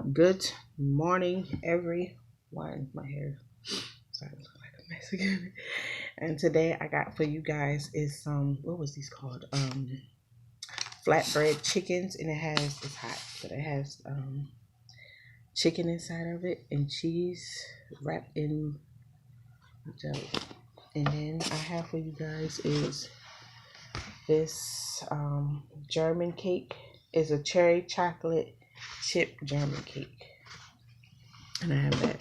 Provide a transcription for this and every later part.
Good morning, everyone. My hair starting to look like a mess again. And today I got for you guys is some what was these called? Flatbread chickens, and it's hot, but it has chicken inside of it and cheese wrapped in jelly. And then I have for you guys is this German cake. Is a cherry chocolate chip German cake, and I have that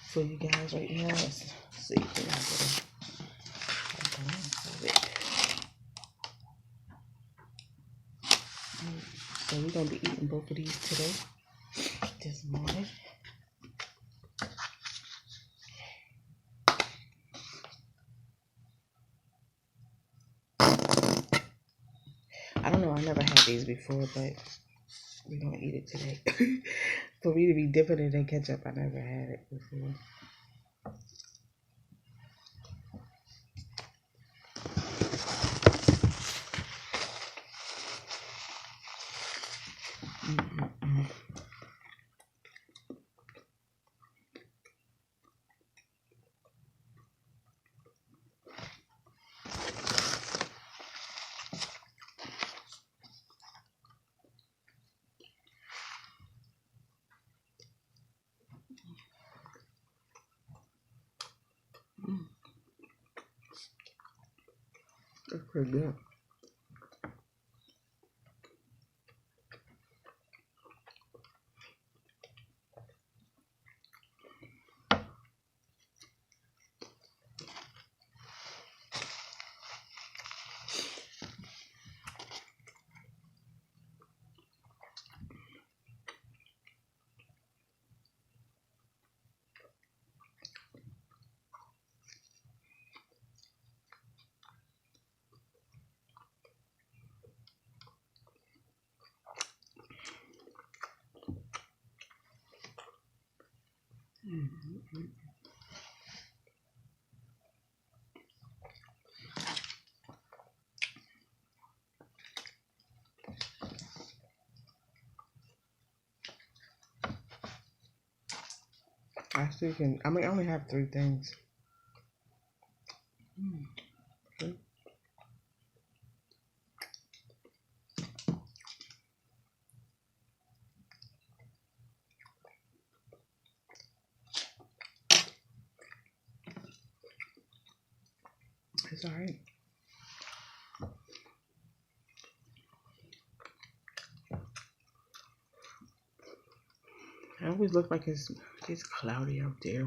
for you guys right now. Let's see. So we're gonna be eating both of these today, this morning. I don't know. I never had these before, but we're gonna eat it today. For me to be dipping it in ketchup, I never had it before. Mm-mm-mm. That's pretty good. Mm-mm-mm. I still can. I mean, I only have three things. Mm, okay. It's all right. It always looks like it's cloudy out there.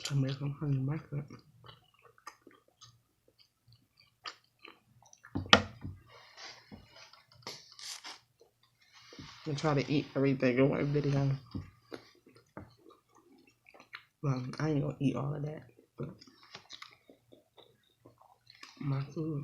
So I make some honey mustard and try to eat everything in one video. Well, I ain't gonna eat all of that, but my food.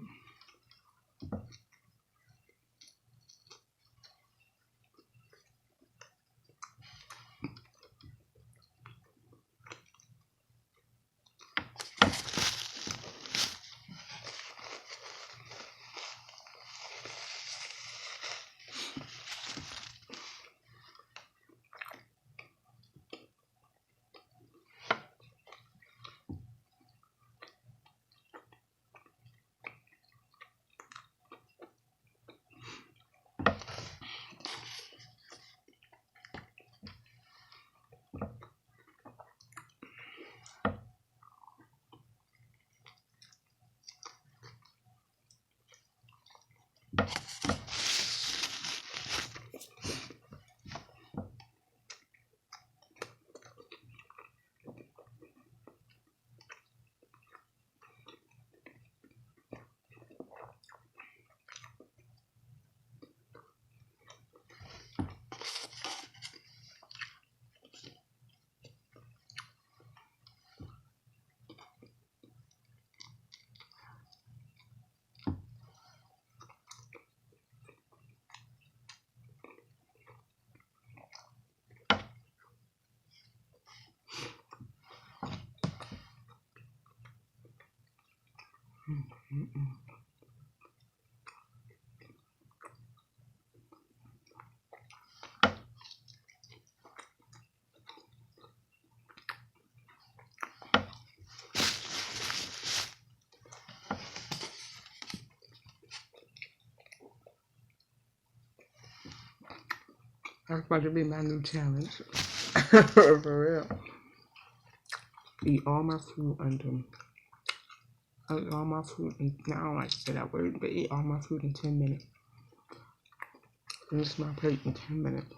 That's about to be my new challenge. For real. Eat all my food under. Eat all my food in, I don't like to say that word, but eat all my food in 10 minutes. Finish my plate in 10 minutes.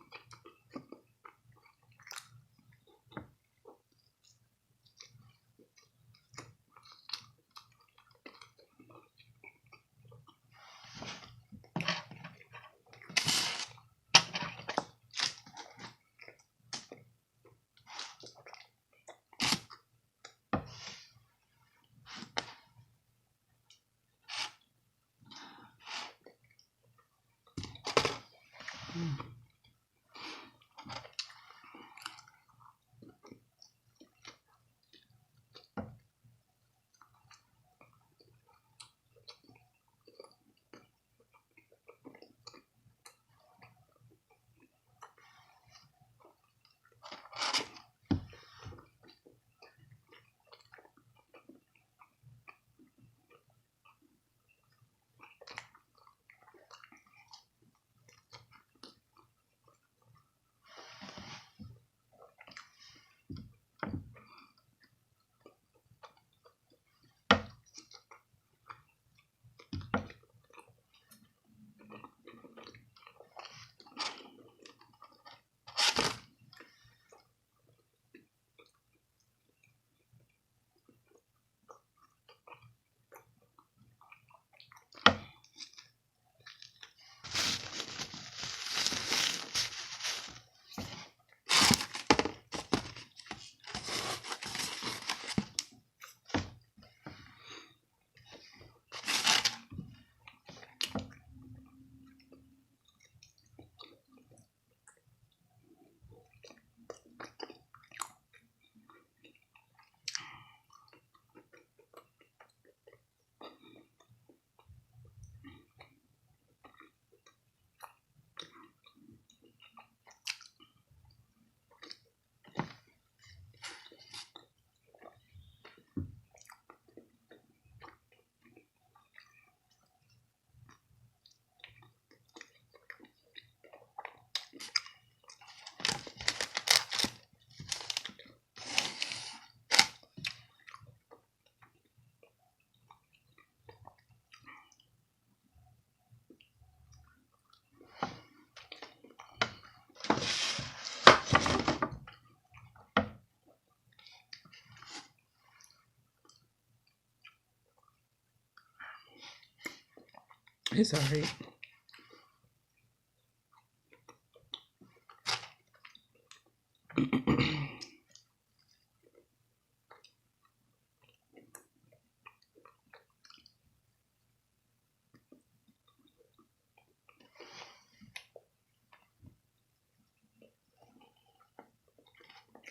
It's alright.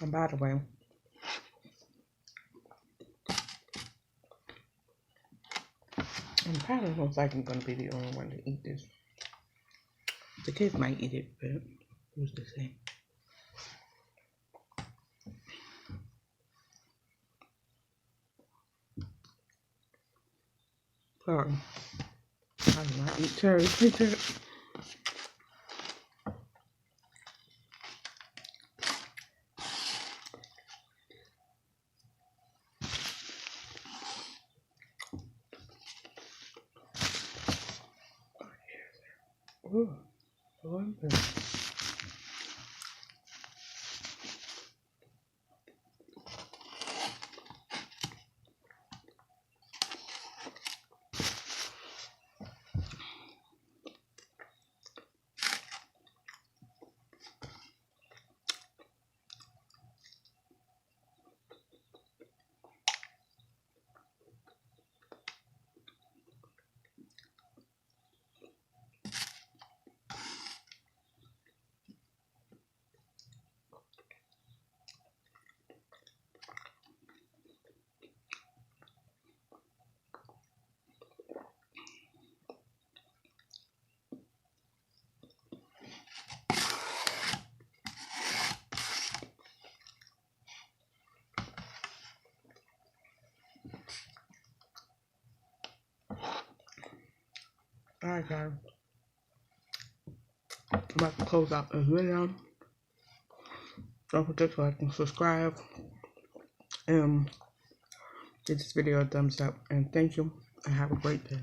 And by the way, I'm probably most likely going to be the only one to eat this. The kids might eat it, but who's to say? Sorry. I do not eat cherry picture. Ooh, Lord. Alright, guys. I'm about to close out this video. Don't forget to like and subscribe. And give this video a thumbs up. And thank you. And have a great day.